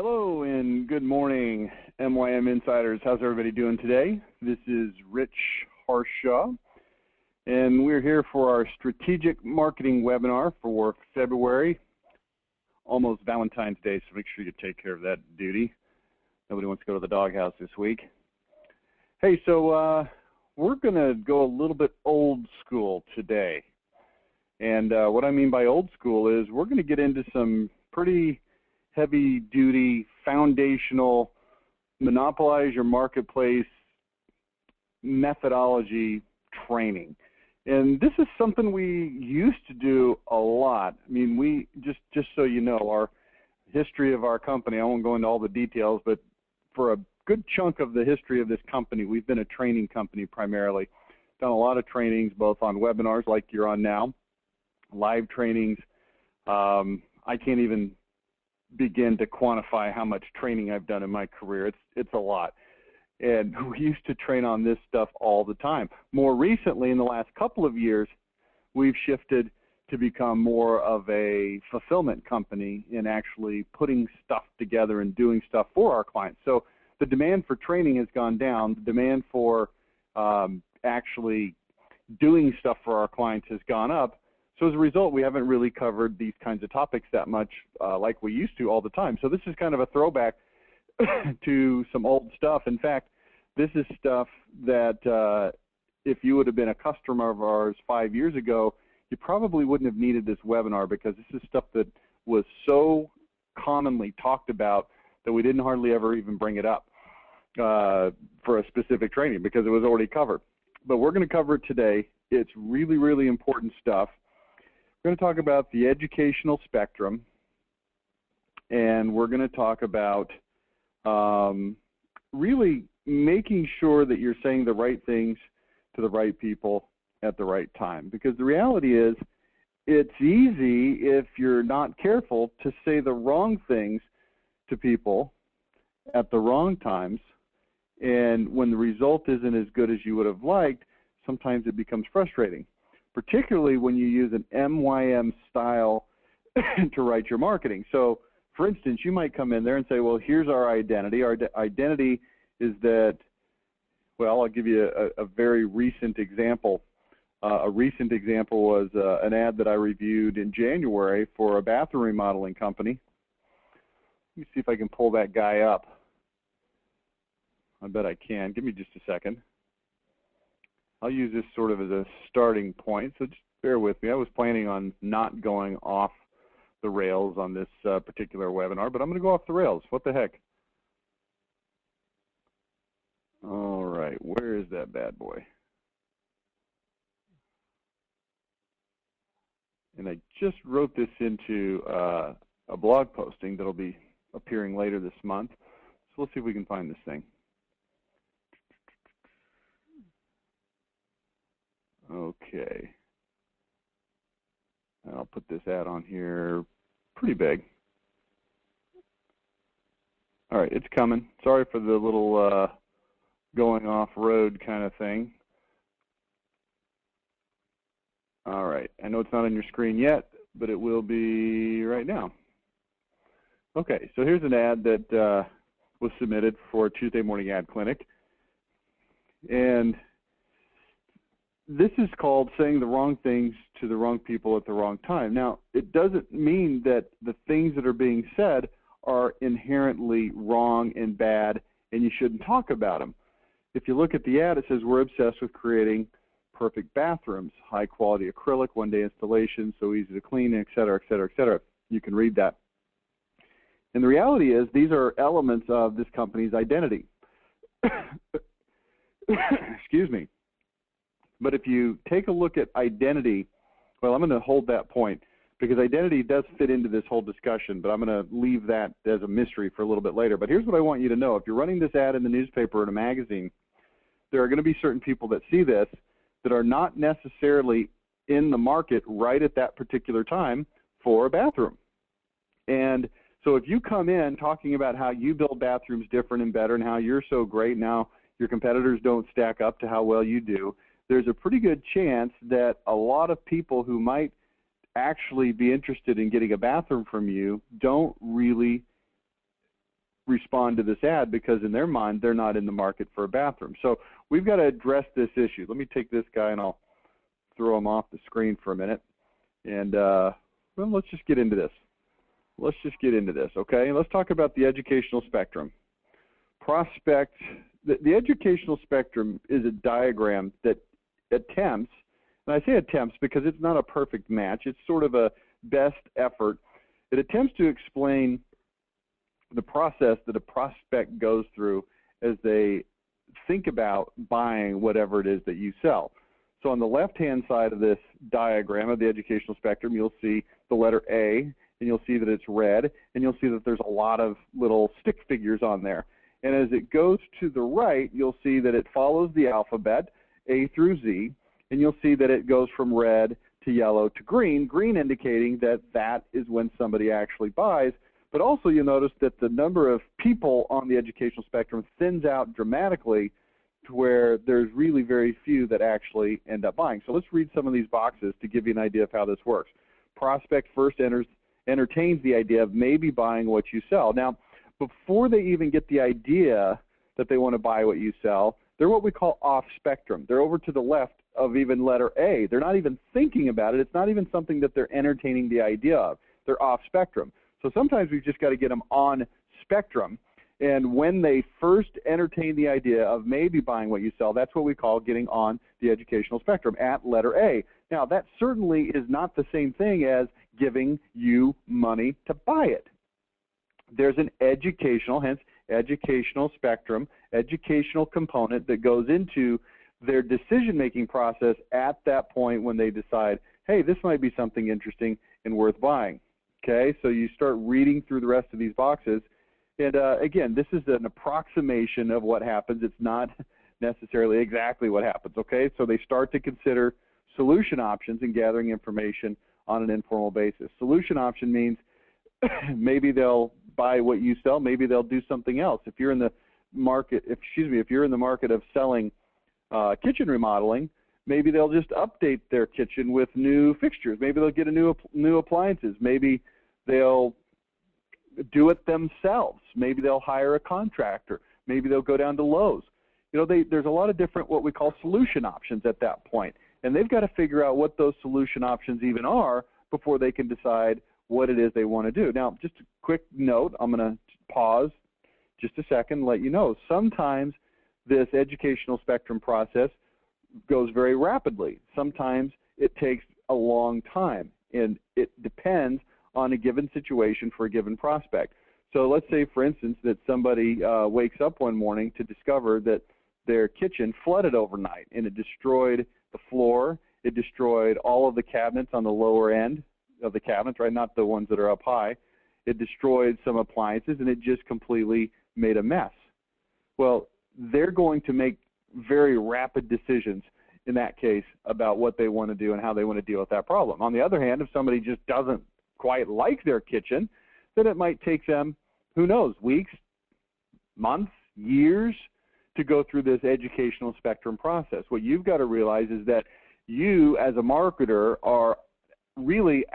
Hello and good morning, MYM Insiders. How's everybody doing today? This is Rich Harshaw, and we're here for our strategic marketing webinar for February. Almost Valentine's Day, so make sure you take care of that duty. Nobody wants to go to the doghouse this week. Hey, so we're going to go a little bit old school today. And what I mean by old school is we're going to get into some pretty heavy-duty, foundational, monopolize your marketplace methodology training. And this is something we used to do a lot. I mean, we, just so you know, our history of our company, I won't go into all the details, but for a good chunk of the history of this company, we've been a training company primarily. Done a lot of trainings, both on webinars like you're on now, live trainings. I can't even begin to quantify how much training I've done in my career. It's a lot. And we used to train on this stuff all the time. More recently, in the last couple of years, we've shifted to become more of a fulfillment company in actually putting stuff together and doing stuff for our clients. So the demand for training has gone down. The demand for actually doing stuff for our clients has gone up. So as a result, we haven't really covered these kinds of topics that much like we used to all the time. So this is kind of a throwback to some old stuff. In fact, this is stuff that if you would have been a customer of ours 5 years ago, you probably wouldn't have needed this webinar, because this is stuff that was so commonly talked about that we didn't hardly ever even bring it up for a specific training because it was already covered. But we're going to cover it today. It's really, really important stuff. We're going to talk about the educational spectrum, and we're going to talk about really making sure that you're saying the right things to the right people at the right time. Because the reality is, it's easy, if you're not careful, to say the wrong things to people at the wrong times, and when the result isn't as good as you would have liked, sometimes it becomes frustrating. Particularly when you use an MYM style to write your marketing. So, for instance, you might come in there and say, well, here's our identity. Our identity is that, well, I'll give you a very recent example. A recent example was an ad that I reviewed in January for a bathroom remodeling company. Let me see if I can pull that guy up. I bet I can. Give me just a second. I'll use this sort of as a starting point, so just bear with me. I was planning on not going off the rails on this particular webinar, but I'm going to go off the rails. What the heck? All right, where is that bad boy? And I just wrote this into a blog posting that'll be appearing later this month. So let's see if we can find this thing. Okay, I'll put this ad on here pretty big. All right, it's coming. Sorry for the little going off-road kind of thing. All right, I know it's not on your screen yet, but it will be right now. Okay, so here's an ad that was submitted for a Tuesday morning ad clinic. And this is called saying the wrong things to the wrong people at the wrong time. Now, it doesn't mean that the things that are being said are inherently wrong and bad and you shouldn't talk about them. If you look at the ad, it says we're obsessed with creating perfect bathrooms, high quality acrylic, one-day installation, so easy to clean, et cetera, et cetera, et cetera. You can read that. And the reality is these are elements of this company's identity. Excuse me. But if you take a look at identity, well, I'm going to hold that point because identity does fit into this whole discussion, but I'm going to leave that as a mystery for a little bit later. But here's what I want you to know. If you're running this ad in the newspaper or in a magazine, there are going to be certain people that see this that are not necessarily in the market right at that particular time for a bathroom. And so if you come in talking about how you build bathrooms different and better and how you're so great, now your competitors don't stack up to how well you do, there's a pretty good chance that a lot of people who might actually be interested in getting a bathroom from you don't really respond to this ad because in their mind they're not in the market for a bathroom. So we've got to address this issue. Let me take this guy and I'll throw him off the screen for a minute. And well, let's just get into this. Let's just get into this, okay? Let's talk about the educational spectrum. Prospect, the educational spectrum is a diagram that attempts, and I say attempts because it's not a perfect match, it's sort of a best effort. It attempts to explain the process that a prospect goes through as they think about buying whatever it is that you sell. So on the left-hand side of this diagram of the educational spectrum, you'll see the letter A, and you'll see that it's red, and you'll see that there's a lot of little stick figures on there. And as it goes to the right, you'll see that it follows the alphabet, A through Z, and you'll see that it goes from red to yellow to green, green indicating that that is when somebody actually buys. But also you'll notice that the number of people on the educational spectrum thins out dramatically to where there's really very few that actually end up buying. So let's read some of these boxes to give you an idea of how this works. Prospect first entertains the idea of maybe buying what you sell. Now, before they even get the idea that they want to buy what you sell, they're what we call off spectrum. They're over to the left of even letter A. They're not even thinking about it. It's not even something that they're entertaining the idea of. They're off spectrum. So sometimes we've just got to get them on spectrum. And when they first entertain the idea of maybe buying what you sell, that's what we call getting on the educational spectrum at letter A. Now, that certainly is not the same thing as giving you money to buy it. There's an educational, hence educational spectrum, educational component that goes into their decision-making process at that point when they decide, hey, this might be something interesting and worth buying. Okay, so you start reading through the rest of these boxes, and again, this is an approximation of what happens. It's not necessarily exactly what happens, okay? So they start to consider solution options and gathering information on an informal basis. Solution option means maybe they'll buy what you sell, maybe they'll do something else. If you're in the market, if you're in the market of selling kitchen remodeling, maybe they'll just update their kitchen with new fixtures. Maybe they'll get a new appliances. Maybe they'll do it themselves. Maybe they'll hire a contractor. Maybe they'll go down to Lowe's. You know, there's a lot of different what we call solution options at that point. And they've got to figure out what those solution options even are before they can decide what it is they want to do. Now, just a quick note, I'm going to pause just a second and let you know. Sometimes this educational spectrum process goes very rapidly. Sometimes it takes a long time, and it depends on a given situation for a given prospect. So let's say, for instance, that somebody wakes up one morning to discover that their kitchen flooded overnight, and it destroyed the floor. It destroyed all of the cabinets on the lower end of the cabinets, right? Not the ones that are up high. It destroyed some appliances, and it just completely made a mess. Well, they're going to make very rapid decisions in that case about what they want to do and how they want to deal with that problem. On the other hand, if somebody just doesn't quite like their kitchen, then it might take them, who knows, weeks, months, years to go through this educational spectrum process. What you've got to realize is that you as a marketer are really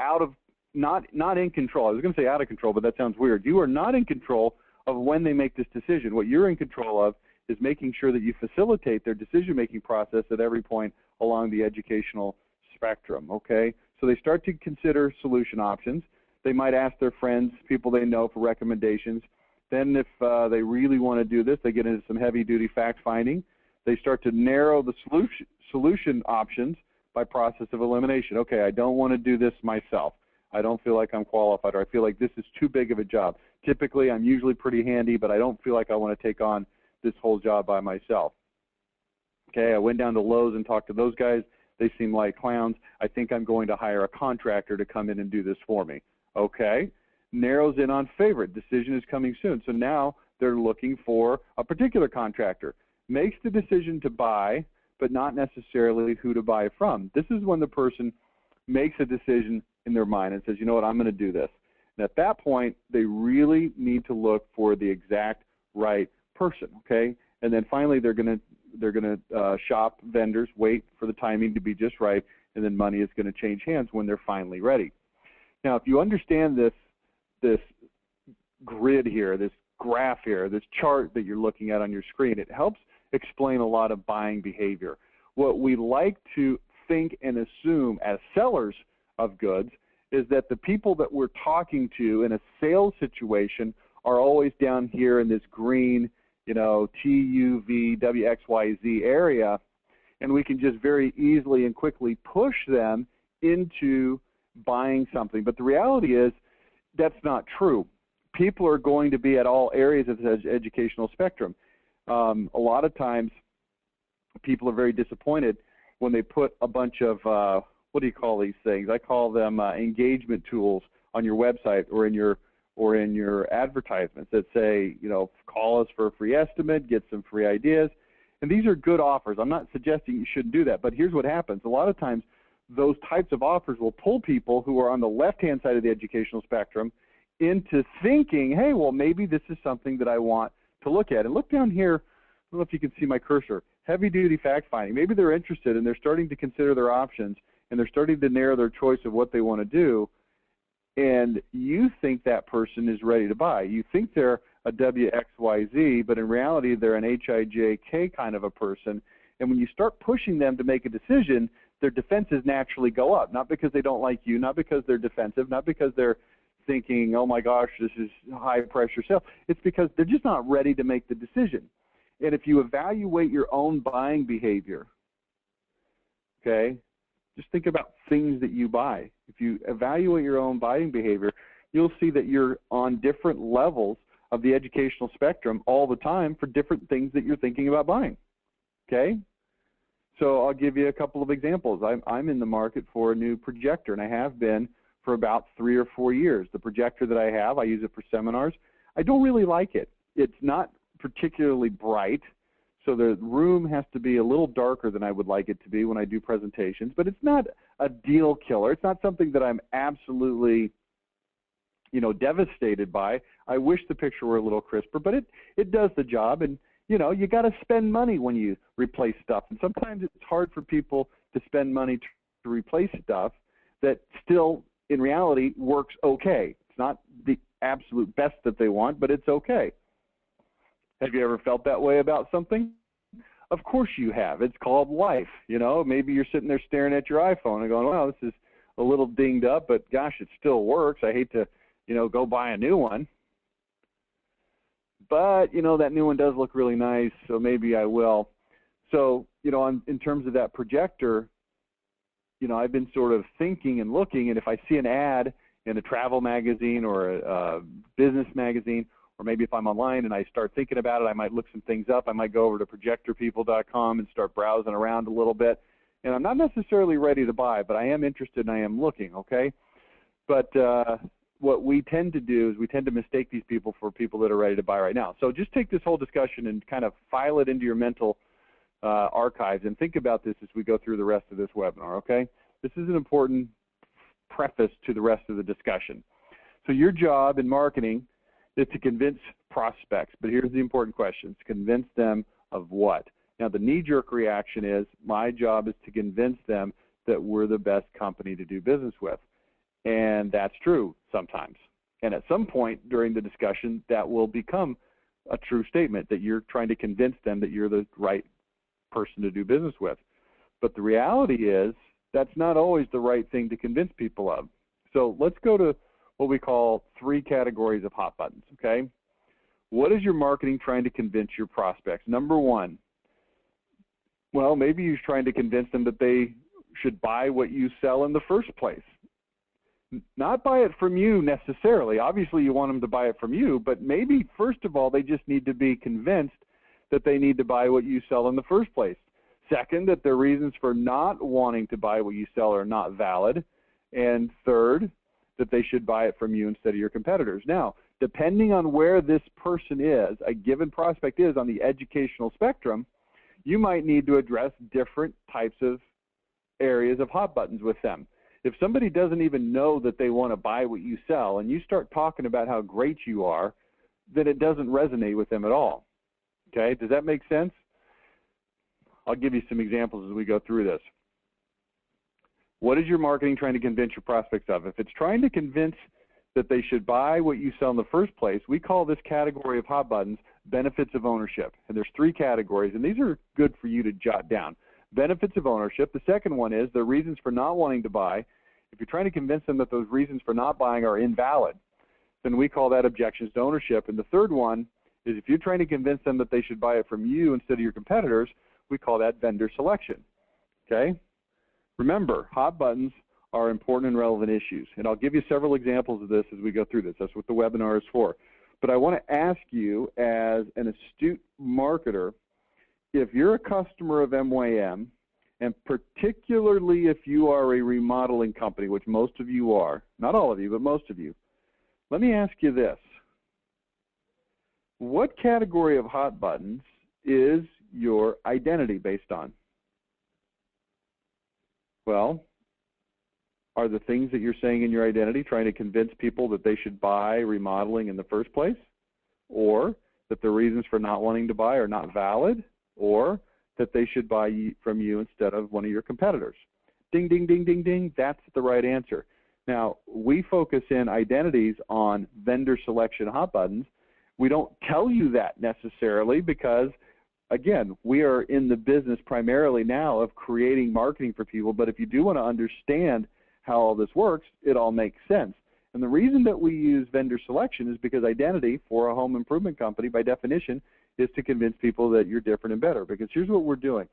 not in control. I was going to say out of control, but that sounds weird. You are not in control of when they make this decision. What you're in control of is making sure that you facilitate their decision-making process at every point along the educational spectrum, okay? So they start to consider solution options. They might ask their friends, people they know, for recommendations. Then if they really want to do this, they get into some heavy-duty fact-finding. They start to narrow the solution options by process of elimination. Okay, I don't want to do this myself. I don't feel like I'm qualified, or I feel like this is too big of a job. Typically, I'm usually pretty handy, but I don't feel like I want to take on this whole job by myself. Okay, I went down to Lowe's and talked to those guys. They seem like clowns. I think I'm going to hire a contractor to come in and do this for me. Okay, narrows in on favorite. Decision is coming soon. So now they're looking for a particular contractor. Makes the decision to buy, but not necessarily who to buy from. This is when the person makes a decision in their mind and says, you know what, I'm going to do this. And at that point, they really need to look for the exact right person, okay? And then finally, they're going to shop vendors, wait for the timing to be just right, and then money is going to change hands when they're finally ready. Now, if you understand this grid here, this graph here, this chart that you're looking at on your screen, it helps explain a lot of buying behavior. What we like to think and assume as sellers of goods is that the people that we're talking to in a sales situation are always down here in this green, you know, TUV, WXYZ area, and we can just very easily and quickly push them into buying something. But the reality is that's not true. People are going to be at all areas of the educational spectrum. A lot of times people are very disappointed when they put a bunch of, what do you call these things? I call them engagement tools on your website or in your advertisements that say, you know, call us for a free estimate, get some free ideas. And these are good offers. I'm not suggesting you shouldn't do that, but here's what happens. A lot of times those types of offers will pull people who are on the left-hand side of the educational spectrum into thinking, hey, well, maybe this is something that I want to look at. And look down here, I don't know if you can see my cursor, heavy-duty fact-finding. Maybe they're interested and they're starting to consider their options and they're starting to narrow their choice of what they want to do, and you think that person is ready to buy. You think they're a WXYZ, but in reality they're an HIJK kind of a person. And when you start pushing them to make a decision, their defenses naturally go up, not because they don't like you, not because they're defensive, not because they're thinking, oh my gosh, this is high pressure sale. It's because they're just not ready to make the decision. And if you evaluate your own buying behavior, okay, just think about things that you buy. If you evaluate your own buying behavior, you'll see that you're on different levels of the educational spectrum all the time for different things that you're thinking about buying, okay? So I'll give you a couple of examples. I'm in the market for a new projector, and I have been for about 3 or 4 years. The projector that I have, I use it for seminars. I don't really like it. It's not particularly bright, so the room has to be a little darker than I would like it to be when I do presentations, but it's not a deal killer. It's not something that I'm absolutely, you know, devastated by. I wish the picture were a little crisper, but it does the job. And you know, you got to spend money when you replace stuff, and sometimes it's hard for people to spend money to replace stuff that still in reality works okay. It's not the absolute best that they want, but it's okay. Have you ever felt that way about something? Of course you have. It's called life. You know, maybe you're sitting there staring at your iPhone and going, well, this is a little dinged up, but gosh, it still works. I hate to, you know, go buy a new one. But, you know, that new one does look really nice, so maybe I will. So, you know, in terms of that projector, you know, I've been sort of thinking and looking, and if I see an ad in a travel magazine or a business magazine, or maybe if I'm online and I start thinking about it, I might look some things up. I might go over to projectorpeople.com and start browsing around a little bit. And I'm not necessarily ready to buy, but I am interested and I am looking, okay? But what we tend to do is we tend to mistake these people for people that are ready to buy right now. So just take this whole discussion and kind of file it into your mental archives and think about this as we go through the rest of this webinar, okay? This is an important preface to the rest of the discussion. So your job in marketing is to convince prospects, but here's the important question: to convince them of what? Now, the knee-jerk reaction is, my job is to convince them that we're the best company to do business with. And that's true sometimes. And at some point during the discussion, that will become a true statement, that you're trying to convince them that you're the right person to do business with. But the reality is, that's not always the right thing to convince people of. So let's go to what we call 3 categories of hot buttons, okay? What is your marketing trying to convince your prospects? Number 1, well, maybe you're trying to convince them that they should buy what you sell in the first place. Not buy it from you necessarily. Obviously, you want them to buy it from you, but maybe, first of all, they just need to be convinced that they need to buy what you sell in the first place. Second, that their reasons for not wanting to buy what you sell are not valid. And third, that they should buy it from you instead of your competitors. Now, depending on where this person is, a given prospect is on the educational spectrum, you might need to address different types of areas of hot buttons with them. If somebody doesn't even know that they want to buy what you sell and you start talking about how great you are, then it doesn't resonate with them at all. Okay, does that make sense? I'll give you some examples as we go through this. What is your marketing trying to convince your prospects of? If it's trying to convince that they should buy what you sell in the first place, we call this category of hot buttons benefits of ownership. And there's 3 categories, and these are good for you to jot down. Benefits of ownership. The second one is the reasons for not wanting to buy. If you're trying to convince them that those reasons for not buying are invalid, then we call that objections to ownership. And the third one is if you're trying to convince them that they should buy it from you instead of your competitors, we call that vendor selection. Okay? Remember, hot buttons are important and relevant issues. And I'll give you several examples of this as we go through this. That's what the webinar is for. But I want to ask you, as an astute marketer, if you're a customer of MYM, and particularly if you are a remodeling company, which most of you are, not all of you, but most of you, let me ask you this. What category of hot buttons is your identity based on? Well, are the things that you're saying in your identity trying to convince people that they should buy remodeling in the first place? Or that the reasons for not wanting to buy are not valid? Or that they should buy from you instead of one of your competitors? Ding, ding, ding, ding, ding. That's the right answer. Now, we focus in identities on vendor selection hot buttons. We don't tell you that necessarily because, again, we are in the business primarily now of creating marketing for people, but if you do want to understand how all this works, it all makes sense. And the reason that we use vendor selection is because identity for a home improvement company, by definition, is to convince people that you're different and better. Because here's what we're doing.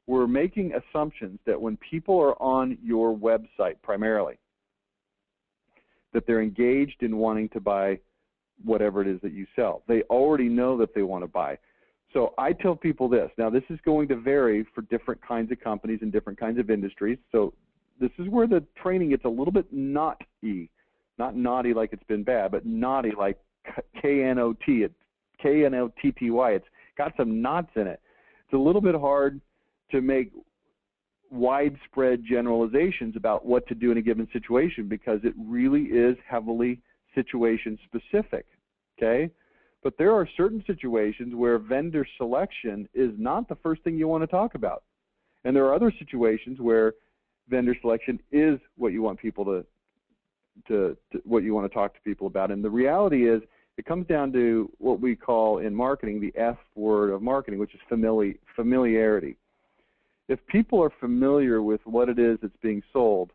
We're making assumptions that when people are on your website primarily, that they're engaged in wanting to buy whatever it is that you sell. They already know that they want to buy. So I tell people this. Now, this is going to vary for different kinds of companies and different kinds of industries. So this is where the training gets a little bit naughty. Not naughty like it's been bad, but naughty like K-N-O-T. It's K-N-O-T-T-Y. It's got some knots in it. It's a little bit hard to make widespread generalizations about what to do in a given situation because it really is heavily situation specific, okay? But there are certain situations where vendor selection is not the first thing you want to talk about. And there are other situations where vendor selection is what you want people to what you want to talk to people about. And the reality is it comes down to what we call in marketing the F word of marketing, which is familiarity. If people are familiar with what it is that's being sold,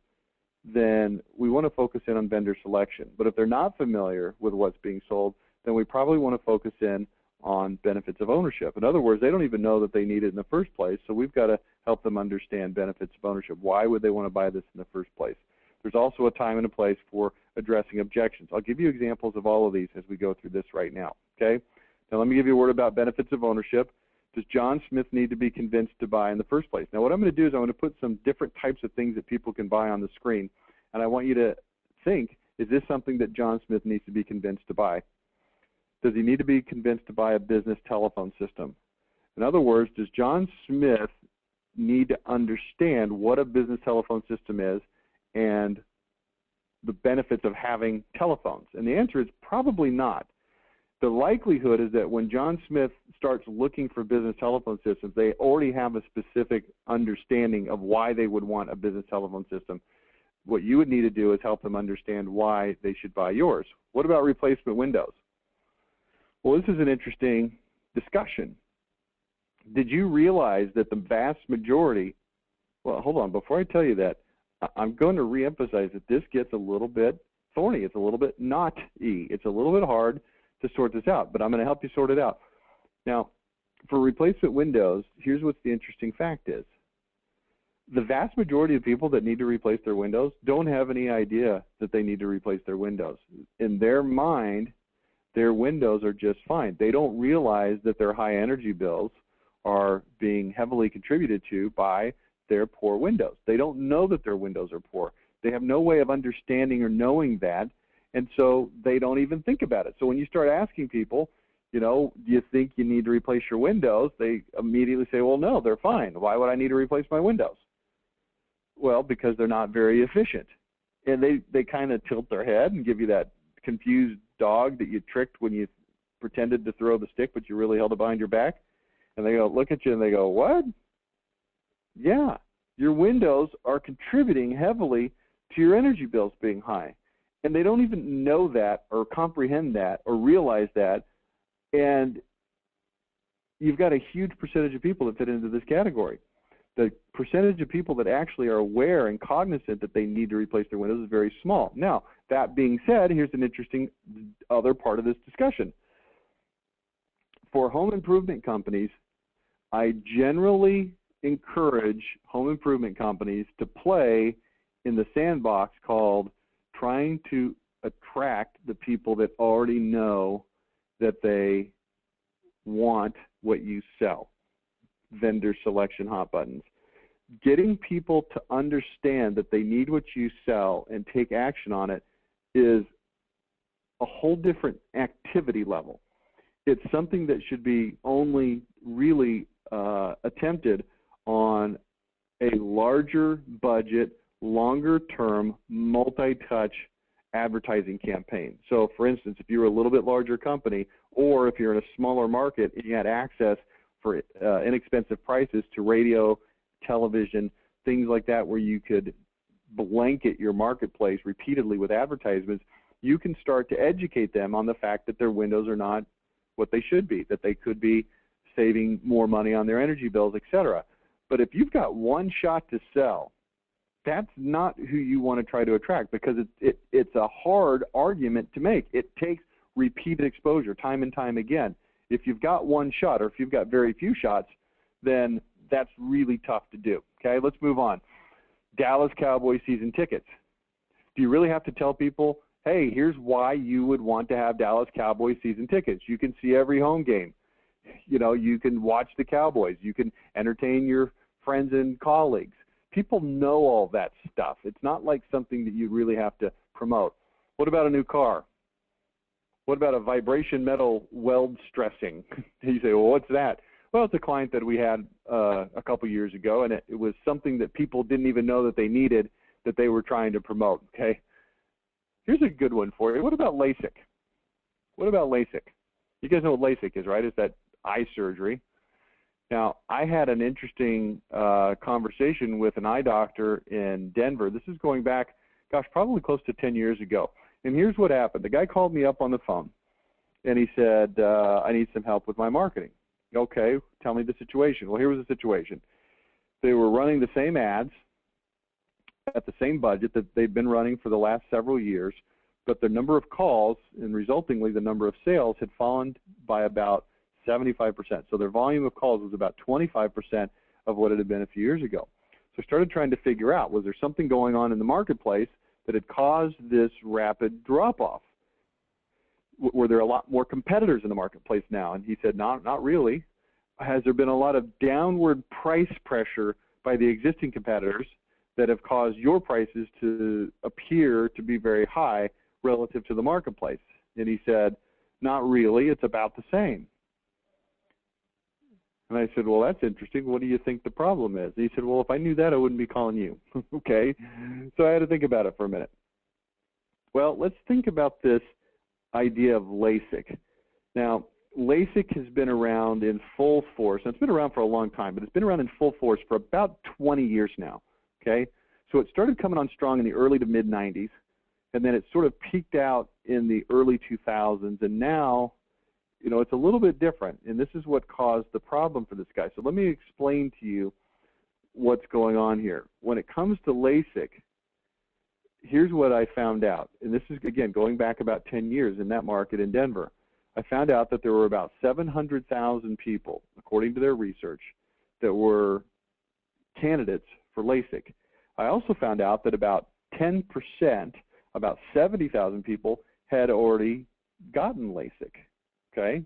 then we want to focus in on vendor selection. But if they're not familiar with what's being sold, then we probably want to focus in on benefits of ownership. In other words, they don't even know that they need it in the first place, so we've got to help them understand benefits of ownership. Why would they want to buy this in the first place? There's also a time and a place for addressing objections. I'll give you examples of all of these as we go through this right now, okay? Now let me give you a word about benefits of ownership. Does John Smith need to be convinced to buy in the first place? Now what I'm going to do is I'm going to put some different types of things that people can buy on the screen, and I want you to think, is this something that John Smith needs to be convinced to buy? Does he need to be convinced to buy a business telephone system? In other words, does John Smith need to understand what a business telephone system is and the benefits of having telephones? And the answer is probably not. The likelihood is that when John Smith starts looking for business telephone systems, they already have a specific understanding of why they would want a business telephone system. What you would need to do is help them understand why they should buy yours. What about replacement windows? Well, this is an interesting discussion. Did you realize that the vast majority, well, hold on, before I tell you that, I'm going to reemphasize that this gets a little bit thorny. It's a little bit knotty. It's a little bit hard to sort this out, but I'm going to help you sort it out. Now, for replacement windows, here's what the interesting fact is. The vast majority of people that need to replace their windows don't have any idea that they need to replace their windows. In their mind, their windows are just fine. They don't realize that their high energy bills are being heavily contributed to by their poor windows. They don't know that their windows are poor. They have no way of understanding or knowing that, and so they don't even think about it. So when you start asking people, you know, do you think you need to replace your windows? They immediately say, well, no, they're fine. Why would I need to replace my windows? Well, because they're not very efficient. And they kind of tilt their head and give you that confused dog that you tricked when you pretended to throw the stick, but you really held it behind your back. And they go, look at you and they go, what? Yeah, your windows are contributing heavily to your energy bills being high. And they don't even know that or comprehend that or realize that. And you've got a huge percentage of people that fit into this category. The percentage of people that actually are aware and cognizant that they need to replace their windows is very small. Now, that being said, here's an interesting other part of this discussion. For home improvement companies, I generally encourage home improvement companies to play in the sandbox called trying to attract the people that already know that they want what you sell. Vendor selection hot buttons. Getting people to understand that they need what you sell and take action on it is a whole different activity level. It's something that should be only really attempted on a larger budget, longer term, multi-touch advertising campaign. So for instance, if you were a little bit larger company, or if you're in a smaller market and you had access for inexpensive prices to radio, television, things like that, where you could blanket your marketplace repeatedly with advertisements, you can start to educate them on the fact that their windows are not what they should be, that they could be saving more money on their energy bills, etc. But if you've got one shot to sell, that's not who you want to try to attract, because it's a hard argument to make. It takes repeated exposure time and time again. If you've got one shot, or if you've got very few shots, then that's really tough to do. Okay, let's move on. Dallas Cowboys season tickets. Do you really have to tell people, hey, here's why you would want to have Dallas Cowboys season tickets? You can see every home game. You know, you can watch the Cowboys. You can entertain your friends and colleagues. People know all that stuff. It's not like something that you really have to promote. What about a new car? What about a vibration metal weld stressing? You say, well, what's that? Well, it's a client that we had a couple years ago, and it was something that people didn't even know that they needed, that they were trying to promote. Okay. Here's a good one for you. What about LASIK? What about LASIK? You guys know what LASIK is, right? It's that eye surgery. Now, I had an interesting conversation with an eye doctor in Denver. This is going back, gosh, probably close to 10 years ago. And here's what happened. The guy called me up on the phone, and he said, I need some help with my marketing. Okay, tell me the situation. Well, here was the situation. They were running the same ads at the same budget that they've been running for the last several years, but the number of calls and resultingly the number of sales had fallen by about 75%. So their volume of calls was about 25% of what it had been a few years ago. So I started trying to figure out, was there something going on in the marketplace that had caused this rapid drop-off? Were there a lot more competitors in the marketplace now? And he said, not really. Has there been a lot of downward price pressure by the existing competitors that have caused your prices to appear to be very high relative to the marketplace? And he said, not really. It's about the same. And I said, well, that's interesting. What do you think the problem is? And he said, well, if I knew that, I wouldn't be calling you. Okay. So I had to think about it for a minute. Well, let's think about this idea of LASIK. Now, LASIK has been around in full force. And it's been around for a long time, but it's been around in full force for about 20 years now. Okay. So it started coming on strong in the early to mid 90s, and then it sort of peaked out in the early 2000s, and now, you know, it's a little bit different, and this is what caused the problem for this guy. So let me explain to you what's going on here. When it comes to LASIK, here's what I found out, and this is, again, going back about 10 years in that market in Denver. I found out that there were about 700,000 people, according to their research, that were candidates for LASIK. I also found out that about 10%, about 70,000 people had already gotten LASIK. Okay,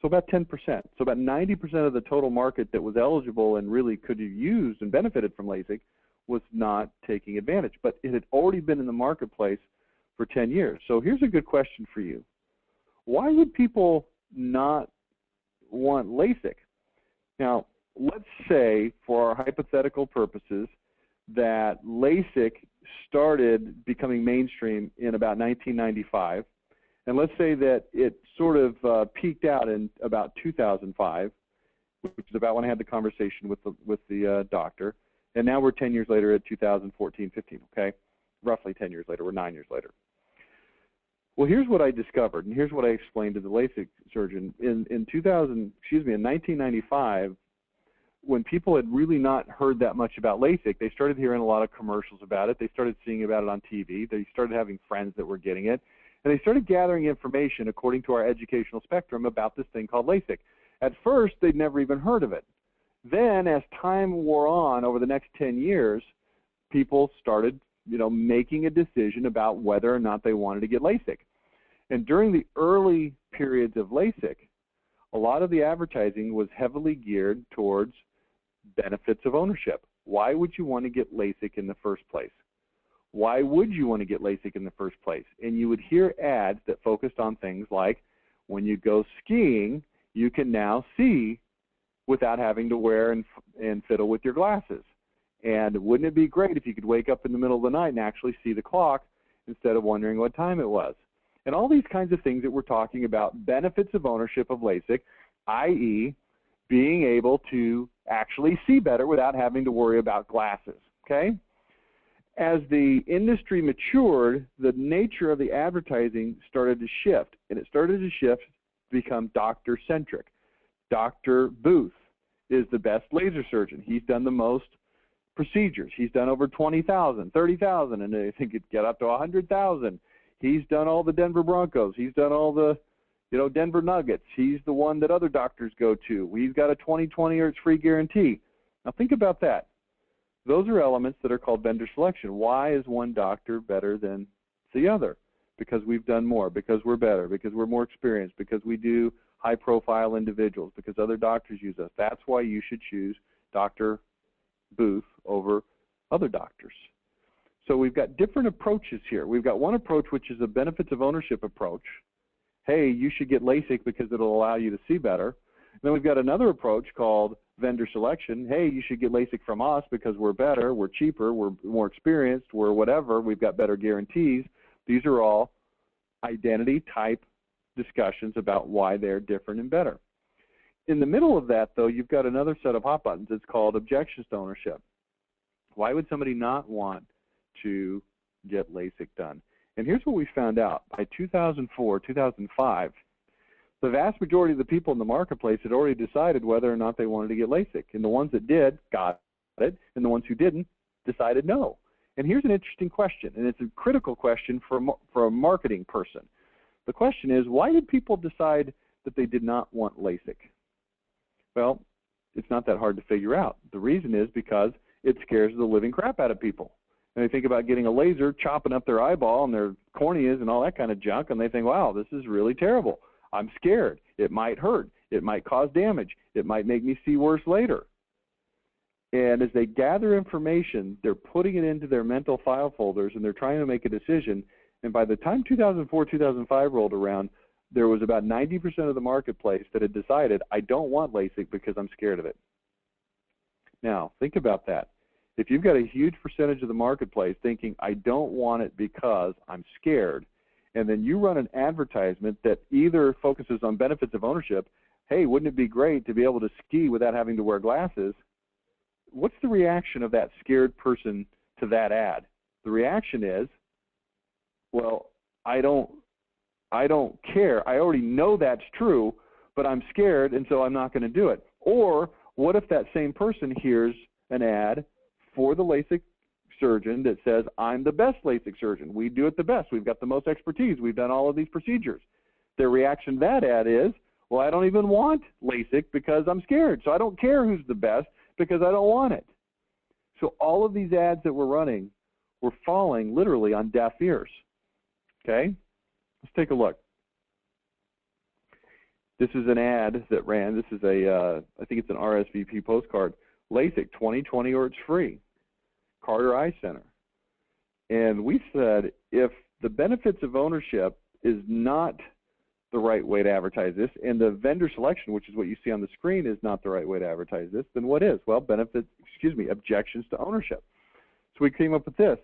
so about 10%. So about 90% of the total market that was eligible and really could have used and benefited from LASIK was not taking advantage. But it had already been in the marketplace for 10 years. So here's a good question for you. Why would people not want LASIK? Now, let's say, for our hypothetical purposes, that LASIK started becoming mainstream in about 1995. And let's say that it sort of peaked out in about 2005, which is about when I had the conversation with the doctor. And now we're 10 years later at 2014, 15, okay? Roughly 10 years later. We're 9 years later. Well, here's what I discovered, and here's what I explained to the LASIK surgeon. In 1995, when people had really not heard that much about LASIK, they started hearing a lot of commercials about it. They started seeing about it on TV. They started having friends that were getting it. And they started gathering information according to our educational spectrum about this thing called LASIK. At first, they'd never even heard of it. Then, as time wore on over the next 10 years, people started, making a decision about whether or not they wanted to get LASIK. And during the early periods of LASIK, a lot of the advertising was heavily geared towards benefits of ownership. Why would you want to get LASIK in the first place? Why would you want to get LASIK in the first place? And you would hear ads that focused on things like, when you go skiing, you can now see without having to wear and fiddle with your glasses. And wouldn't it be great if you could wake up in the middle of the night and actually see the clock instead of wondering what time it was? And all these kinds of things that we're talking about, benefits of ownership of LASIK, i.e. being able to actually see better without having to worry about glasses, okay? As the industry matured, the nature of the advertising started to shift, and it started to shift to become doctor-centric. Dr. Booth is the best laser surgeon. He's done the most procedures. He's done over 20,000, 30,000, and I think it'd get up to 100,000. He's done all the Denver Broncos. He's done all the, Denver Nuggets. He's the one that other doctors go to. He's got a 20/20 or it's free guarantee. Now think about that. Those are elements that are called vendor selection. Why is one doctor better than the other? Because we've done more, because we're better, because we're more experienced, because we do high-profile individuals, because other doctors use us. That's why you should choose Dr. Booth over other doctors. So we've got different approaches here. We've got one approach, which is a benefits of ownership approach. Hey, you should get LASIK because it'll allow you to see better. And then we've got another approach called vendor selection. Hey, you should get LASIK from us because we're better, we're cheaper, we're more experienced, we're whatever, we've got better guarantees. These are all identity type discussions about why they're different and better. In the middle of that, though, you've got another set of hot buttons. It's called objections to ownership. Why would somebody not want to get LASIK done? And here's what we found out. By 2004, 2005, the vast majority of the people in the marketplace had already decided whether or not they wanted to get LASIK. And the ones that did got it, and the ones who didn't decided no. And here's an interesting question, and it's a critical question for a marketing person. The question is, why did people decide that they did not want LASIK? Well, it's not that hard to figure out. The reason is because it scares the living crap out of people. And they think about getting a laser, chopping up their eyeball and their corneas and all that kind of junk, and they think, wow, this is really terrible. I'm scared. It might hurt. It might cause damage. It might make me see worse later. And as they gather information, they're putting it into their mental file folders, and they're trying to make a decision. And by the time 2004, 2005 rolled around, there was about 90% of the marketplace that had decided, I don't want LASIK because I'm scared of it. Now, think about that. If you've got a huge percentage of the marketplace thinking, I don't want it because I'm scared, and then you run an advertisement that either focuses on benefits of ownership, hey, wouldn't it be great to be able to ski without having to wear glasses? What's the reaction of that scared person to that ad? The reaction is, well, I don't care. I already know that's true, but I'm scared, and so I'm not going to do it. Or what if that same person hears an ad for the LASIK surgeon that says, I'm the best LASIK surgeon. We do it the best. We've got the most expertise. We've done all of these procedures. Their reaction to that ad is, well, I don't even want LASIK because I'm scared. So I don't care who's the best because I don't want it. So all of these ads that we're running were falling literally on deaf ears. Okay? Let's take a look. This is an ad that ran. This is a, I think it's an RSVP postcard. LASIK 20/20 or it's free. Carter Eye Center. And we said if the benefits of ownership is not the right way to advertise this, and the vendor selection, which is what you see on the screen, is not the right way to advertise this, then what is? Well, objections to ownership. So we came up with this.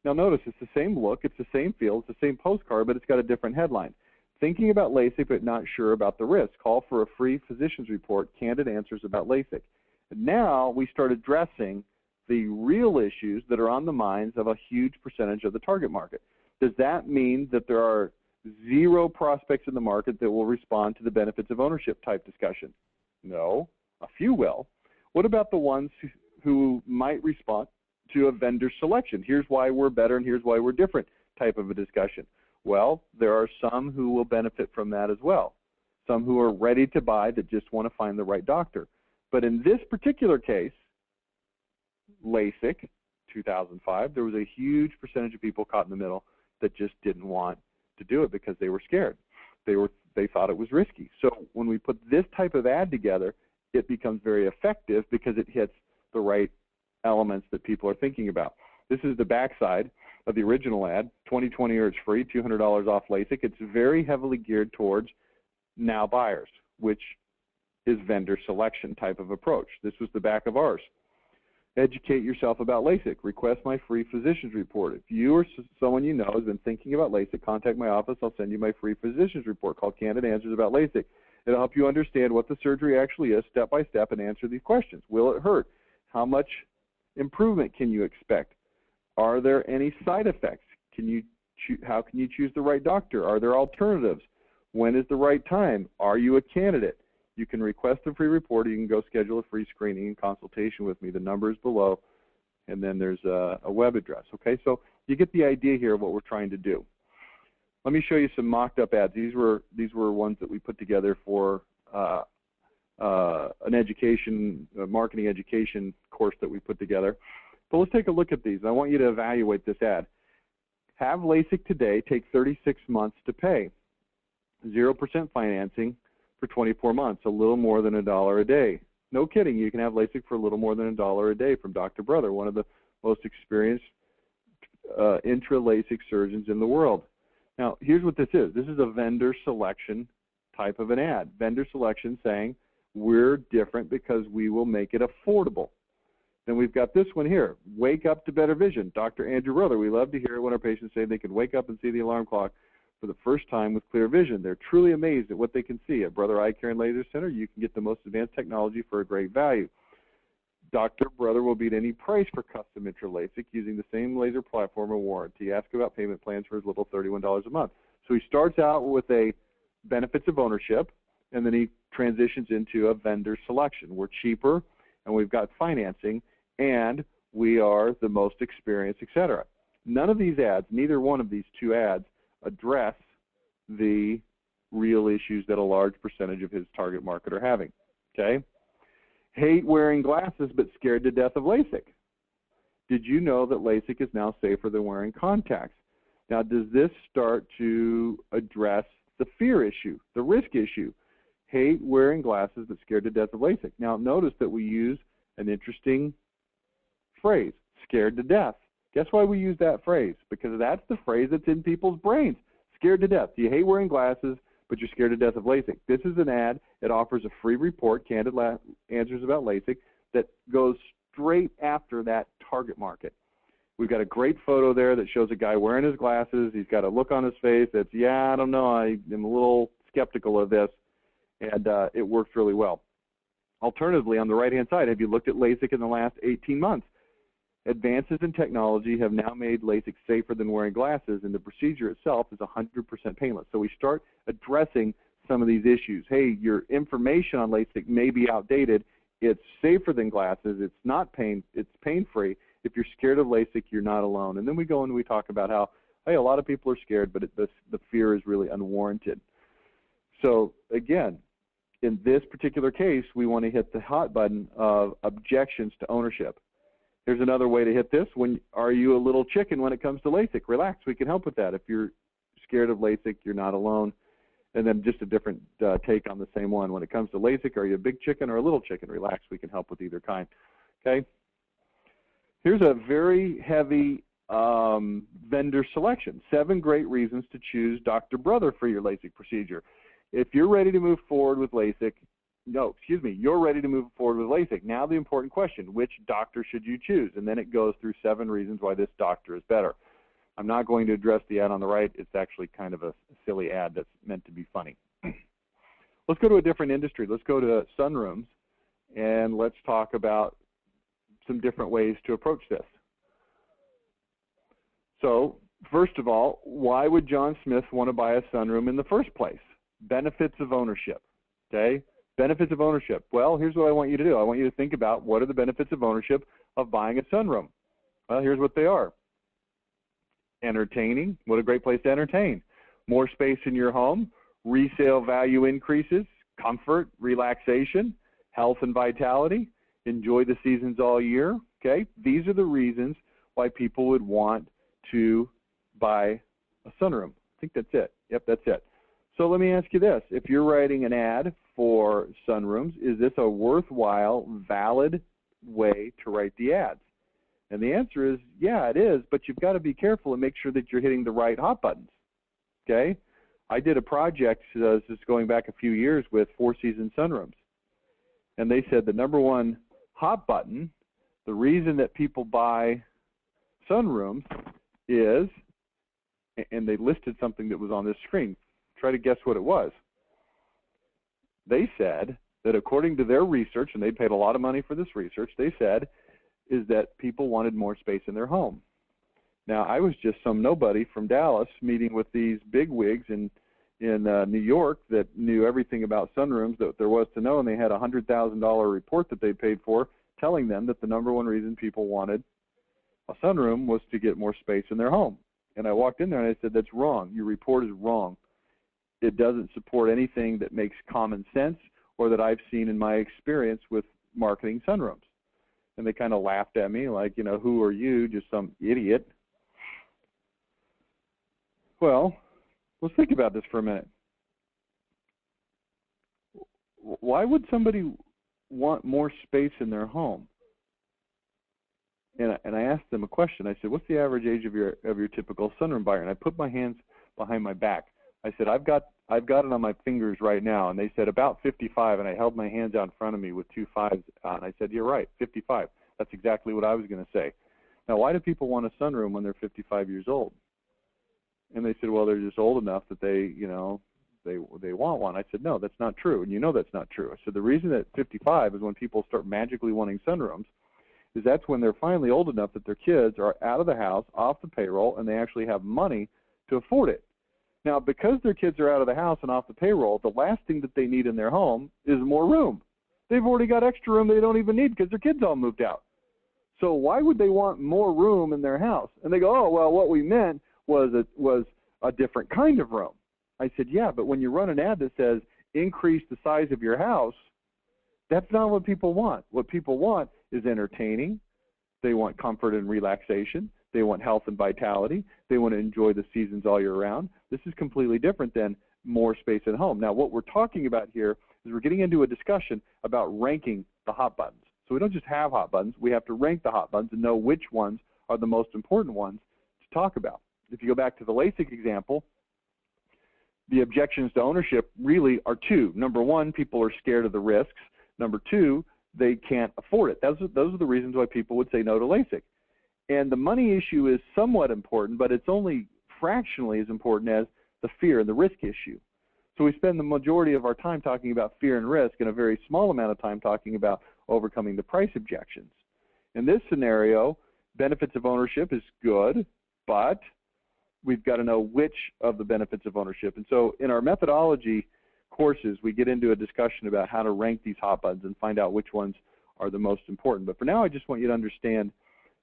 Now notice, it's the same look, it's the same feel, it's the same postcard, but it's got a different headline. Thinking about LASIK but not sure about the risk. Call for a free physician's report, candid answers about LASIK. And now we start addressing the real issues that are on the minds of a huge percentage of the target market. Does that mean that there are Zero prospects in the market that will respond to the benefits of ownership type discussion. No, a few will. What about the ones who might respond to a vendor selection? Here's why we're better and here's why we're different type of a discussion. Well, there are some who will benefit from that as well. Some who are ready to buy that just want to find the right doctor. But in this particular case, LASIK, 2005, there was a huge percentage of people caught in the middle that just didn't want to do it because they were scared. They thought it was risky. So when we put this type of ad together, it becomes very effective because it hits the right elements that people are thinking about. This is the backside of the original ad, 2020 or it's free, $200 off LASIK. It's very heavily geared towards now buyers, which is vendor selection type of approach. This was the back of ours. Educate yourself about LASIK. Request my free physician's report. If you or someone you know has been thinking about LASIK, contact my office. I'll send you my free physician's report called Candid Answers About LASIK. It'll help you understand what the surgery actually is step by step and answer these questions. Will it hurt? How much improvement can you expect? Are there any side effects? How can you choose the right doctor? Are there alternatives? When is the right time? Are you a candidate? You can request a free report, or you can go schedule a free screening and consultation with me. The number is below, and then there's a web address. Okay, so you get the idea here of what we're trying to do. Let me show you some mocked up ads. These were ones that we put together for an education, marketing education course that we put together. But let's take a look at these. I want you to evaluate this ad. Have LASIK today, take 36 months to pay. 0% financing for 24 months, a little more than $1 a day. No kidding, you can have LASIK for a little more than $1 a day from Dr. Brother, one of the most experienced intra-LASIK surgeons in the world. Now, here's what this is. This is a vendor selection type of an ad. Vendor selection saying, we're different because we will make it affordable. Then we've got this one here, wake up to better vision. Dr. Andrew Brother, we love to hear it when our patients say they can wake up and see the alarm clock for the first time with clear vision. They're truly amazed at what they can see. At Brother Eye Care and Laser Center, you can get the most advanced technology for a great value. Dr. Brother will beat any price for custom intra-LASIK using the same laser platform and warranty. Ask about payment plans for as little as $31 a month. So he starts out with a benefits of ownership, and then he transitions into a vendor selection. We're cheaper, and we've got financing, and we are the most experienced, etc. None of these ads, neither one of these two ads, address the real issues that a large percentage of his target market are having. Okay? Hate wearing glasses but scared to death of LASIK. Did you know that LASIK is now safer than wearing contacts? Now, does this start to address the fear issue, the risk issue? Hate wearing glasses but scared to death of LASIK. Now, notice that we use an interesting phrase, scared to death. Guess why we use that phrase? Because that's the phrase that's in people's brains. Scared to death. You hate wearing glasses, but you're scared to death of LASIK. This is an ad. It offers a free report, Candid Answers About LASIK, that goes straight after that target market. We've got a great photo there that shows a guy wearing his glasses. He's got a look on his face that's, yeah, I don't know, I am a little skeptical of this, and it works really well. Alternatively, on the right-hand side, have you looked at LASIK in the last 18 months? Advances in technology have now made LASIK safer than wearing glasses, and the procedure itself is 100% painless. So we start addressing some of these issues. Hey, your information on LASIK may be outdated. It's safer than glasses. It's not it's pain-free. If you're scared of LASIK, you're not alone. And then we go and we talk about how, hey, a lot of people are scared, but the fear is really unwarranted. So again, in this particular case, we want to hit the hot button of objections to ownership. Here's another way to hit this. Are you a little chicken when it comes to LASIK? Relax, we can help with that. If you're scared of LASIK, you're not alone. And then just a different take on the same one. When it comes to LASIK, are you a big chicken or a little chicken? Relax, we can help with either kind. Okay? Here's a very heavy vendor selection. 7 great reasons to choose Dr. Brother for your LASIK procedure. If you're ready to move forward with LASIK, you're ready to move forward with LASIK. Now the important question, which doctor should you choose? And then it goes through 7 reasons why this doctor is better. I'm not going to address the ad on the right. It's actually kind of a silly ad that's meant to be funny. Let's go to a different industry. Let's go to sunrooms, and let's talk about some different ways to approach this. So First of all, why would John Smith want to buy a sunroom in the first place? Benefits of ownership, okay? Benefits of ownership. Well, here's what I want you to do. I want you to think about what are the benefits of ownership of buying a sunroom. Well, here's what they are. Entertaining. What a great place to entertain. More space in your home. Resale value increases. Comfort, relaxation, health and vitality. Enjoy the seasons all year, okay? These are the reasons why people would want to buy a sunroom. I think that's it. Yep, that's it. So let me ask you this. If you're writing an ad for sunrooms, is this a worthwhile, valid way to write the ads? And the answer is, yeah, it is, but you've got to be careful and make sure that you're hitting the right hot buttons, okay? I did a project, this is going back a few years, with Four Seasons sunrooms. And they said the number one hot button, the reason that people buy sunrooms is, and they listed something that was on this screen. Try to guess what it was. They said that according to their research, and they paid a lot of money for this research, they said is that people wanted more space in their home. Now, I was just some nobody from Dallas meeting with these bigwigs in New York that knew everything about sunrooms that there was to know, and they had a $100,000 report that they paid for telling them that the number one reason people wanted a sunroom was to get more space in their home. And I walked in there and I said, that's wrong. Your report is wrong. It doesn't support anything that makes common sense or that I've seen in my experience with marketing sunrooms. And they kind of laughed at me like, you know, who are you, just some idiot? Well, let's think about this for a minute. Why would somebody want more space in their home? And I asked them a question. I said, what's the average age of your typical sunroom buyer? And I put my hands behind my back. I said, I've got it on my fingers right now. And they said about 55. And I held my hands out in front of me with 2 5s on. I said, you're right, 55. That's exactly what I was going to say. Now, why do people want a sunroom when they're 55 years old? And they said, well, they're just old enough that they want one. I said, no, that's not true. And you know that's not true. I said, the reason that 55 is when people start magically wanting sunrooms is that's when they're finally old enough that their kids are out of the house, off the payroll, and they actually have money to afford it. Now, because their kids are out of the house and off the payroll, the last thing that they need in their home is more room. They've already got extra room they don't even need because their kids all moved out. So why would they want more room in their house? And they go, oh, well, what we meant was a different kind of room. I said, yeah, but when you run an ad that says increase the size of your house, that's not what people want. What people want is entertaining. They want comfort and relaxation. They want health and vitality. They want to enjoy the seasons all year round. This is completely different than more space at home. Now, what we're talking about here is we're getting into a discussion about ranking the hot buttons. So we don't just have hot buttons. We have to rank the hot buttons and know which ones are the most important ones to talk about. If you go back to the LASIK example, the objections to ownership really are two. Number one, people are scared of the risks. Number two, they can't afford it. Those are the reasons why people would say no to LASIK. And the money issue is somewhat important, but it's only fractionally as important as the fear and the risk issue. So we spend the majority of our time talking about fear and risk and a very small amount of time talking about overcoming the price objections. In this scenario, benefits of ownership is good, but we've got to know which of the benefits of ownership. And so in our methodology courses, we get into a discussion about how to rank these hot buttons and find out which ones are the most important. But for now, I just want you to understand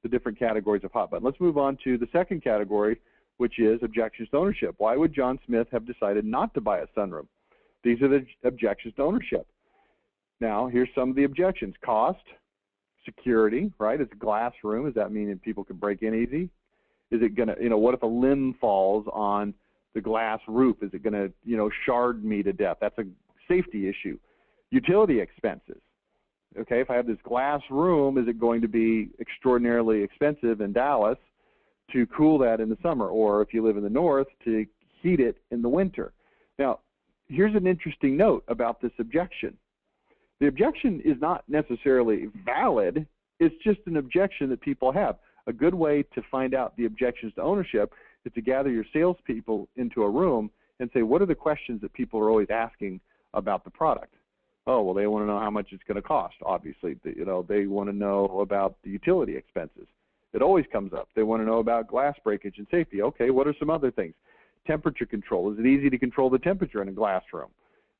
the different categories of hot button. Let's move on to the second category, which is objections to ownership. Why would John Smith have decided not to buy a sunroom? These are the objections to ownership. Now, here's some of the objections. Cost, security, right? It's a glass room. Does that mean that people can break in easy? Is it going to, what if a limb falls on the glass roof? Is it going to, shard me to death? That's a safety issue. Utility expenses. Okay, if I have this glass room, is it going to be extraordinarily expensive in Dallas to cool that in the summer, or if you live in the north, to heat it in the winter? Now, here's an interesting note about this objection. The objection is not necessarily valid. It's just an objection that people have. A good way to find out the objections to ownership is to gather your salespeople into a room and say, what are the questions that people are always asking about the product? Oh, well, they want to know how much it's going to cost, obviously. They want to know about the utility expenses. It always comes up. They want to know about glass breakage and safety. Okay, what are some other things? Temperature control. Is it easy to control the temperature in a glass room?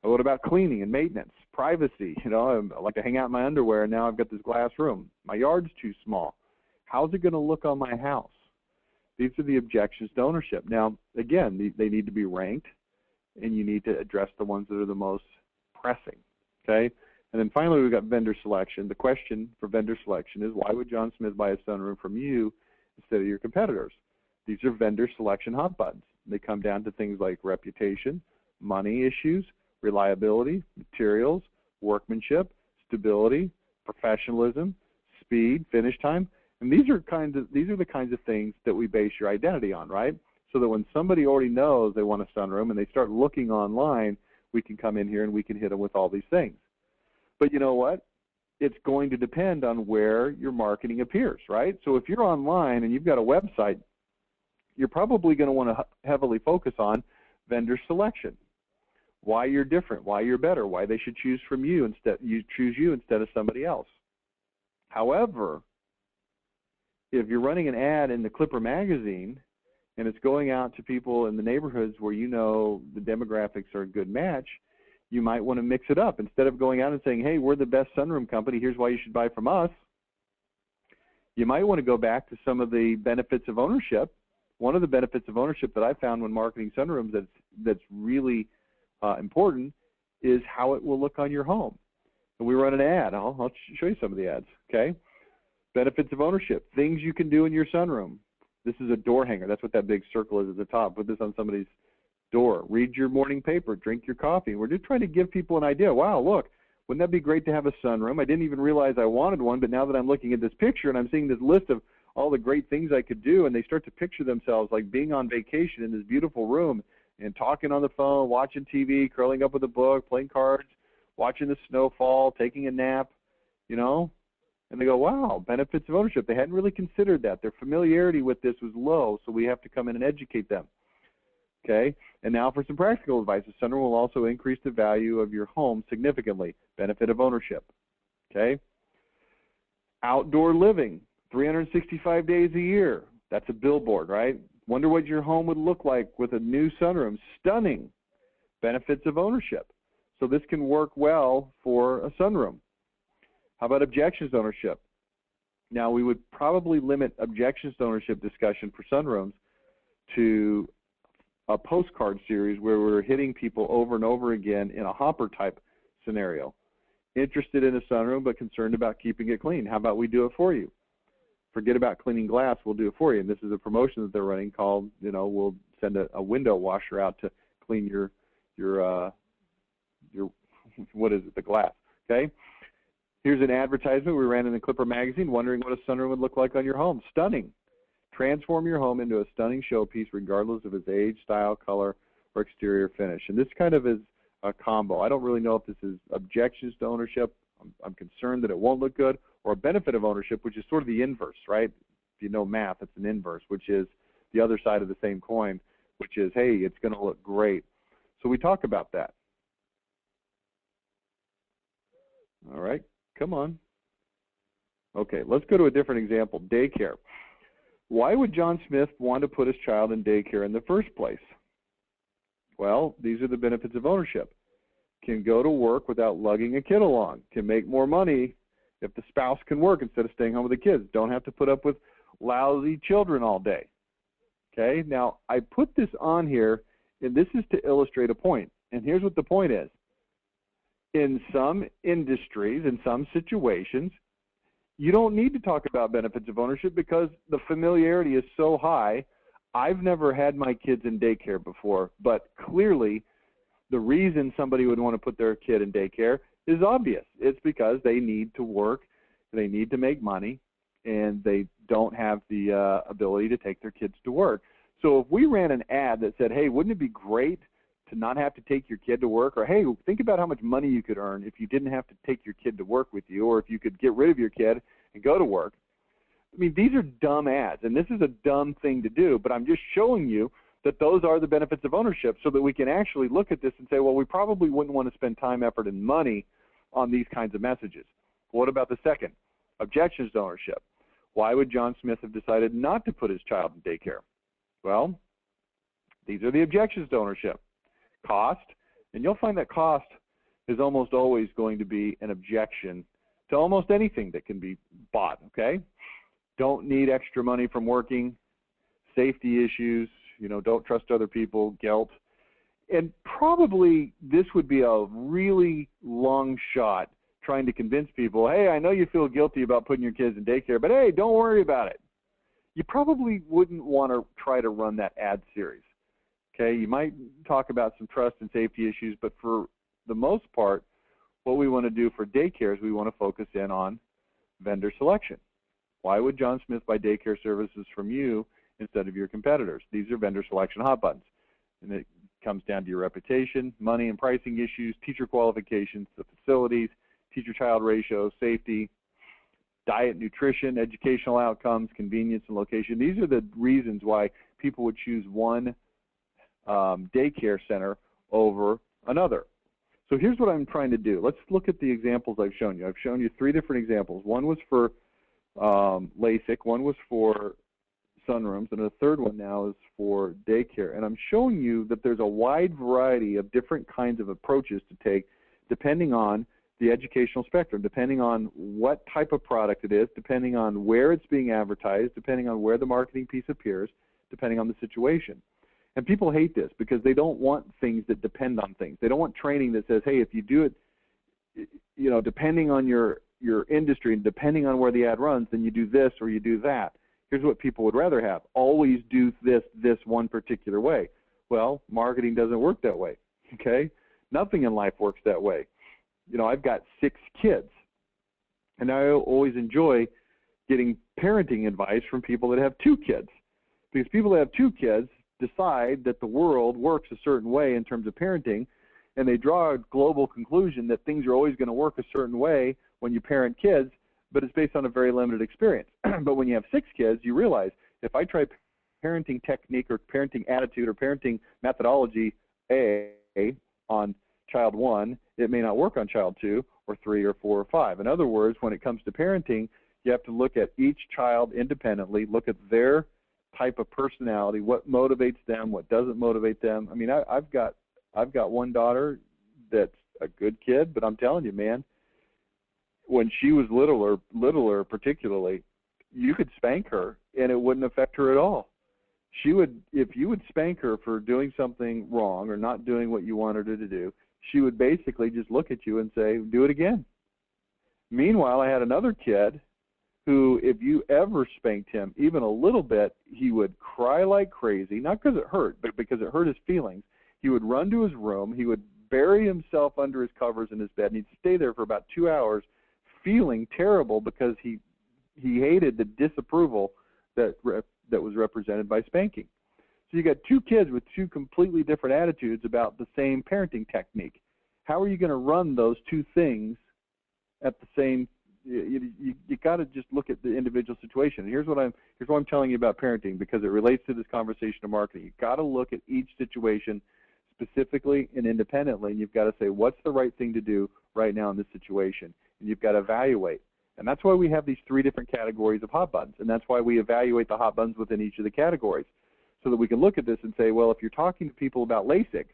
What about cleaning and maintenance? Privacy. You know, I like to hang out in my underwear, and now I've got this glass room. My yard's too small. How's it going to look on my house? These are the objections to ownership. Now, again, they need to be ranked, and you need to address the ones that are the most pressing, okay? And then finally, we've got vendor selection. The question for vendor selection is, why would John Smith buy a sunroom from you instead of your competitors? These are vendor selection hot buttons. They come down to things like reputation, money issues, reliability, materials, workmanship, stability, professionalism, speed, finish time. And these are the kinds of things that we base your identity on, right? So that when somebody already knows they want a sunroom and they start looking online, we can come in here and we can hit them with all these things. But you know what? It's going to depend on where your marketing appears, right? So if you're online and you've got a website, you're probably going to want to heavily focus on vendor selection. Why you're different, why you're better, why they should choose you instead of somebody else. However, if you're running an ad in the Clipper magazine and it's going out to people in the neighborhoods where you know the demographics are a good match, you might want to mix it up. Instead of going out and saying, hey, we're the best sunroom company, here's why you should buy from us, you might want to go back to some of the benefits of ownership. One of the benefits of ownership that I found when marketing sunrooms that's really important is how it will look on your home. And we run an ad. I'll show you some of the ads, okay? Benefits of ownership, things you can do in your sunroom. This is a door hanger. That's what that big circle is at the top. Put this on somebody's door. Read your morning paper. Drink your coffee. We're just trying to give people an idea. Wow, look, wouldn't that be great to have a sunroom? I didn't even realize I wanted one, but now that I'm looking at this picture and I'm seeing this list of all the great things I could do, and they start to picture themselves like being on vacation in this beautiful room and talking on the phone, watching TV, curling up with a book, playing cards, watching the snow fall, taking a nap, you know? And they go, wow, benefits of ownership. They hadn't really considered that. Their familiarity with this was low, so we have to come in and educate them. Okay? And now for some practical advice. The sunroom will also increase the value of your home significantly. Benefit of ownership. Okay? Outdoor living, 365 days a year. That's a billboard, right? Wonder what your home would look like with a new sunroom. Stunning. Benefits of ownership. So this can work well for a sunroom. How about objections to ownership? Now, we would probably limit objections to ownership discussion for sunrooms to a postcard series where we're hitting people over and over again in a hopper type scenario. Interested in a sunroom but concerned about keeping it clean. How about we do it for you? Forget about cleaning glass, we'll do it for you. And this is a promotion that they're running called, you know, we'll send a window washer out to clean your what is it, the glass, okay? Here's an advertisement we ran in the Clipper magazine, wondering what a sunroom would look like on your home. Stunning. Transform your home into a stunning showpiece regardless of its age, style, color, or exterior finish. And this kind of is a combo. I don't really know if this is objections to ownership, I'm concerned that it won't look good, or a benefit of ownership, which is sort of the inverse, right? If you know math, it's an inverse, which is the other side of the same coin, which is, hey, it's going to look great. So we talk about that. All right, come on. Okay, let's go to a different example, daycare. Why would John Smith want to put his child in daycare in the first place? Well, these are the benefits of ownership. Can go to work without lugging a kid along. Can make more money if the spouse can work instead of staying home with the kids. Don't have to put up with lousy children all day. Okay, now I put this on here, and this is to illustrate a point. And here's what the point is. In some industries, in some situations, you don't need to talk about benefits of ownership because the familiarity is so high. I've never had my kids in daycare before, but clearly the reason somebody would want to put their kid in daycare is obvious. It's because they need to work, they need to make money, and they don't have the ability to take their kids to work. So if we ran an ad that said, hey, wouldn't it be great to not have to take your kid to work? Or, hey, think about how much money you could earn if you didn't have to take your kid to work with you, or if you could get rid of your kid and go to work. I mean, these are dumb ads, and this is a dumb thing to do, but I'm just showing you that those are the benefits of ownership so that we can actually look at this and say, well, we probably wouldn't want to spend time, effort, and money on these kinds of messages. What about the second? Objections to ownership. Why would John Smith have decided not to put his child in daycare? Well, these are the objections to ownership. Cost, and you'll find that cost is almost always going to be an objection to almost anything that can be bought, okay? Don't need extra money from working, safety issues, don't trust other people, guilt. And probably this would be a really long shot trying to convince people, hey, I know you feel guilty about putting your kids in daycare, but hey, don't worry about it. You probably wouldn't want to try to run that ad series. Okay, you might talk about some trust and safety issues, but for the most part, what we want to do for daycare is we want to focus in on vendor selection. Why would John Smith buy daycare services from you instead of your competitors? These are vendor selection hot buttons. And it comes down to your reputation, money and pricing issues, teacher qualifications, the facilities, teacher-child ratio, safety, diet, nutrition, educational outcomes, convenience, and location. These are the reasons why people would choose one daycare center over another. So here's what I'm trying to do. Let's look at the examples I've shown you. I've shown you 3 different examples. One was for LASIK, one was for sunrooms, and the third one now is for daycare. And I'm showing you that there's a wide variety of different kinds of approaches to take depending on the educational spectrum, depending on what type of product it is, depending on where it's being advertised, depending on where the marketing piece appears, depending on the situation. And people hate this because they don't want things that depend on things. They don't want training that says, hey, if you do it, depending on your industry and depending on where the ad runs, then you do this or you do that. Here's what people would rather have. Always do this one particular way. Well, marketing doesn't work that way, okay? Nothing in life works that way. I've got 6 kids, and I always enjoy getting parenting advice from people that have 2 kids, because people that have 2 kids decide that the world works a certain way in terms of parenting, and they draw a global conclusion that things are always going to work a certain way when you parent kids, but it's based on a very limited experience. But when you have 6 kids, you realize if I try parenting technique or parenting attitude or parenting methodology A on child 1, it may not work on child 2 or 3 or 4 or 5. In other words, when it comes to parenting, you have to look at each child independently, look at their type of personality, what motivates them, what doesn't motivate them. I mean, I've got one daughter that's a good kid, but I'm telling you, man, when she was littler particularly, you could spank her and it wouldn't affect her at all. She would, if you would spank her for doing something wrong or not doing what you wanted her to do, she would basically just look at you and say, do it again. Meanwhile, I had another kid who, if you ever spanked him even a little bit, he would cry like crazy, not because it hurt, but because it hurt his feelings. He would run to his room, he would bury himself under his covers in his bed, and he'd stay there for about 2 hours feeling terrible because he hated the disapproval that was represented by spanking. So you got 2 kids with 2 completely different attitudes about the same parenting technique. How are you going to run those 2 things at the same? You got to just look at the individual situation. And here's what I'm telling you about parenting, because it relates to this conversation of marketing. You've got to look at each situation specifically and independently, and you've got to say, what's the right thing to do right now in this situation? And you've got to evaluate. And that's why we have these 3 different categories of hot buttons, and that's why we evaluate the hot buttons within each of the categories, so that we can look at this and say, well, if you're talking to people about LASIK,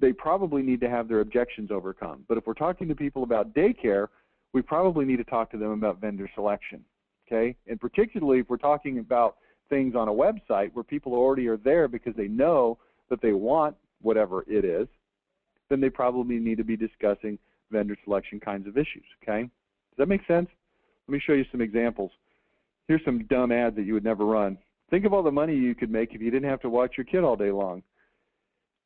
they probably need to have their objections overcome. But if we're talking to people about daycare, we probably need to talk to them about vendor selection, okay? And particularly if we're talking about things on a website where people already are there because they know that they want whatever it is, then they probably need to be discussing vendor selection kinds of issues, okay? Does that make sense? Let me show you some examples. Here's some dumb ads that you would never run. Think of all the money you could make if you didn't have to watch your kid all day long.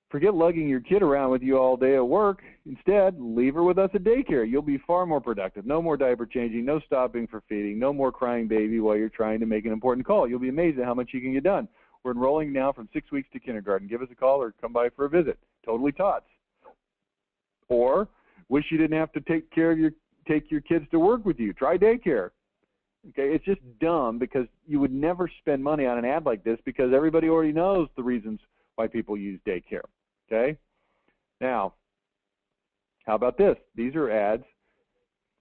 Forget lugging your kid around with you all day at work. Instead, leave her with us at daycare. You'll be far more productive. No more diaper changing, no stopping for feeding, no more crying baby while you're trying to make an important call. You'll be amazed at how much you can get done. We're enrolling now from 6 weeks to kindergarten. Give us a call or come by for a visit. Totally tots. Or, wish you didn't have to take your kids to work with you. Try daycare. Okay, it's just dumb because you would never spend money on an ad like this because everybody already knows the reasons why people use daycare. Okay? Now, how about this? These are ads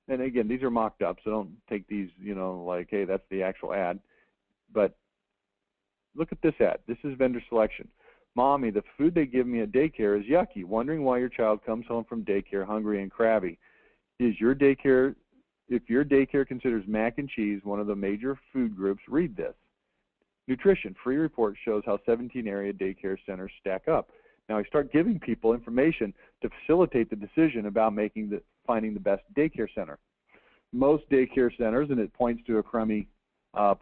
and again, these are mocked up, so don't take these, you know, like, hey, that's the actual ad. But look at this ad. This is vendor selection. Mommy, the food they give me at daycare is yucky. Wondering why your child comes home from daycare hungry and crabby. If your daycare considers mac and cheese one of the major food groups, read this. Nutrition, free report shows how 17 area daycare centers stack up. Now I start giving people information to facilitate the decision about finding the best daycare center. Most daycare centers, and it points to a crummy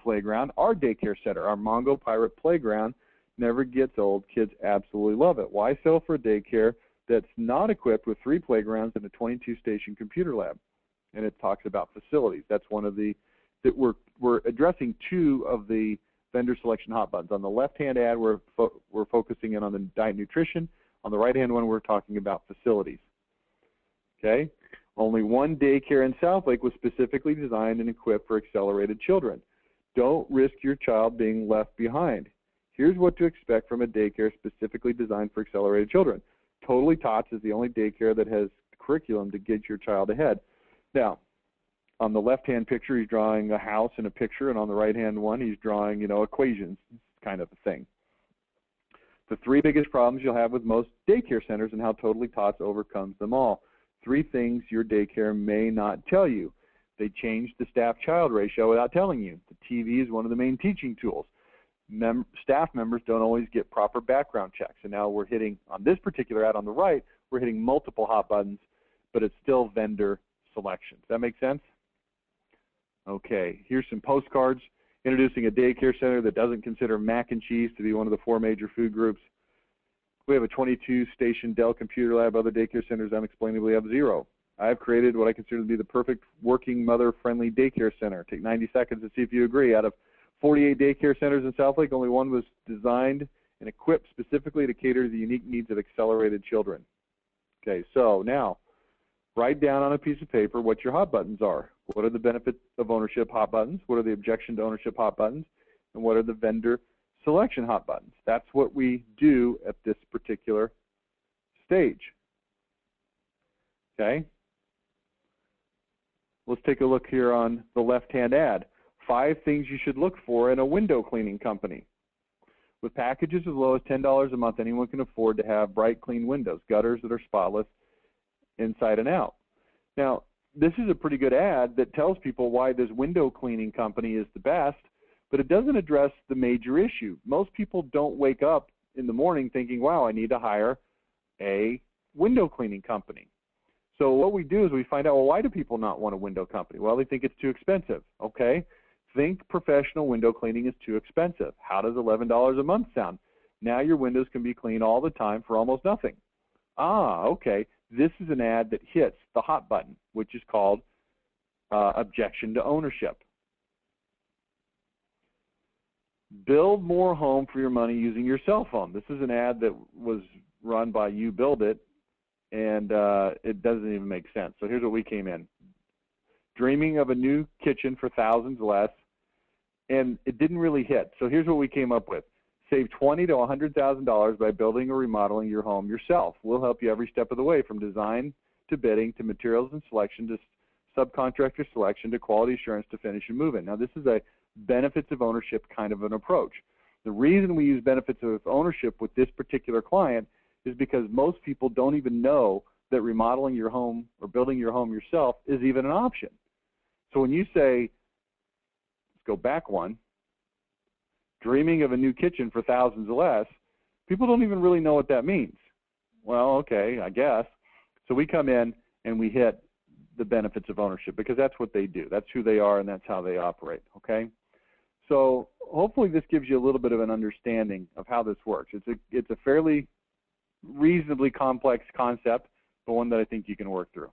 playground, our daycare center, our Mongo Pirate playground, never gets old. Kids absolutely love it. Why sell for a daycare that's not equipped with 3 playgrounds and a 22-station computer lab? And it talks about facilities. That's one of the, that we're addressing 2 of the vendor selection hot buttons. On the left-hand ad, we're focusing in on the diet nutrition. On the right-hand one, we're talking about facilities. Okay? Only one daycare in Southlake was specifically designed and equipped for accelerated children. Don't risk your child being left behind. Here's what to expect from a daycare specifically designed for accelerated children. Totally Tots is the only daycare that has curriculum to get your child ahead. Now, on the left-hand picture, he's drawing a house and a picture, and on the right-hand one, he's drawing, you know, equations, kind of a thing. The 3 biggest problems you'll have with most daycare centers and how Totally Tots overcomes them all. 3 things your daycare may not tell you. They changed the staff-child ratio without telling you. The TV is one of the main teaching tools. Staff members don't always get proper background checks. And now we're hitting, on this particular ad on the right, we're hitting multiple hot buttons, but it's still vendor selection. Does that make sense? Okay, here's some postcards introducing a daycare center that doesn't consider mac and cheese to be one of the 4 major food groups. We have a 22-station Dell computer lab. Other daycare centers unexplainably have 0. I've created what I consider to be the perfect working mother-friendly daycare center. Take 90 seconds to see if you agree. Out of 48 daycare centers in Southlake, only 1 was designed and equipped specifically to cater to the unique needs of accelerated children. Okay, so now write down on a piece of paper what your hot buttons are. What are the benefits of ownership hot buttons? What are the objection to ownership hot buttons? And what are the vendor selection hot buttons? That's what we do at this particular stage. Okay? Let's take a look here on the left-hand ad. 5 things you should look for in a window cleaning company. With packages as low as $10 a month, anyone can afford to have bright, clean windows, gutters that are spotless inside and out. Now, this is a pretty good ad that tells people why this window cleaning company is the best, but it doesn't address the major issue. Most people don't wake up in the morning thinking, wow, I need to hire a window cleaning company. So what we do is we find out, well, why do people not want a window company? Well, they think it's too expensive. Okay, think professional window cleaning is too expensive. How does $11 a month sound? Now your windows can be cleaned all the time for almost nothing. Ah, okay. This is an ad that hits the hot button, which is called objection to ownership. Build more home for your money using your cell phone. This is an ad that was run by You Build It, and it doesn't even make sense. So here's what we came in. Dreaming of a new kitchen for thousands less, and it didn't really hit. So here's what we came up with. Save $20,000 to $100,000 by building or remodeling your home yourself. We'll help you every step of the way, from design to bidding to materials and selection to subcontractor selection to quality assurance to finish and move in. Now, this is a benefits of ownership kind of an approach. The reason we use benefits of ownership with this particular client is because most people don't even know that remodeling your home or building your home yourself is even an option. So when you say, let's go back one, dreaming of a new kitchen for thousands less, people don't even really know what that means. Well, okay, I guess. So we come in and we hit the benefits of ownership because that's what they do. That's who they are and that's how they operate, okay? So hopefully this gives you a little bit of an understanding of how this works. It's a fairly reasonably complex concept, but one that I think you can work through.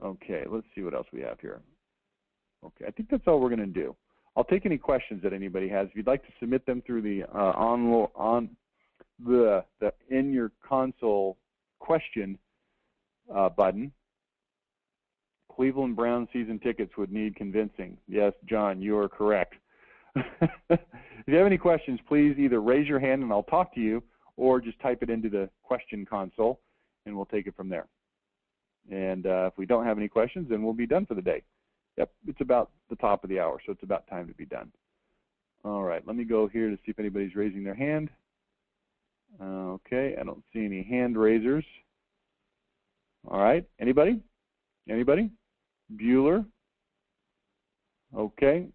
Okay, let's see what else we have here. Okay, I think that's all we're going to do. I'll take any questions that anybody has. If you'd like to submit them through the in your console question button. Cleveland Brown season tickets would need convincing. Yes, John, you are correct. If you have any questions, please either raise your hand and I'll talk to you, or just type it into the question console and we'll take it from there. And if we don't have any questions, then we'll be done for the day. Yep, it's about the top of the hour, so it's about time to be done. All right, let me go here to see if anybody's raising their hand. Okay, I don't see any hand raisers. All right, anybody? Anybody? Bueller? Okay.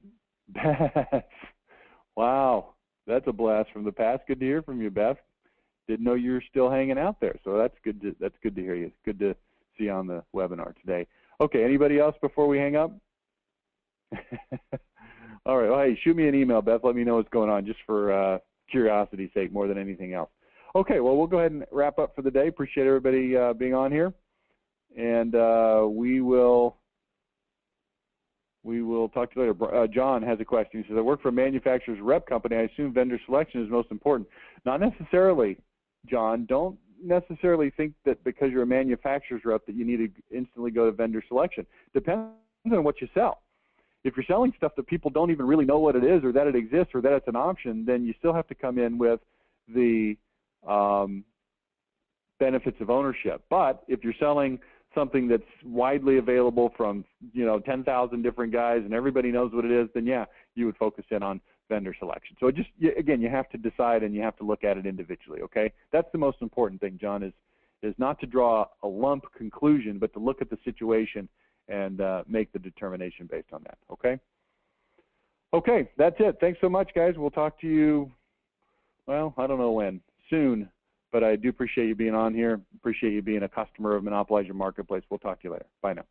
Beth. Wow, that's a blast from the past. Good to hear from you, Beth. Didn't know you were still hanging out there, so that's good to hear you. It's good to see you on the webinar today. Okay, anybody else before we hang up? All right, well, hey, shoot me an email, Beth. Let me know what's going on, just for curiosity's sake more than anything else. Okay, well, we'll go ahead and wrap up for the day. Appreciate everybody being on here. And we will talk to you later. John has a question. He says, I work for a manufacturer's rep company. I assume vendor selection is most important. Not necessarily, John. Don't necessarily think that because you're a manufacturer's rep that you need to instantly go to vendor selection. Depends on what you sell. If you're selling stuff that people don't even really know what it is or that it exists or that it's an option, then you still have to come in with the benefits of ownership. But if you're selling something that's widely available from 10,000 different guys and everybody knows what it is, then yeah, you would focus in on vendor selection. So just again, you have to decide and you have to look at it individually. Okay, that's the most important thing, John, is not to draw a lump conclusion, but to look at the situation and make the determination based on that. Okay. Okay, that's it. Thanks so much, guys. We'll talk to you. Well, I don't know when, soon. But I do appreciate you being on here. Appreciate you being a customer of Monopolize Your Marketplace. We'll talk to you later. Bye now.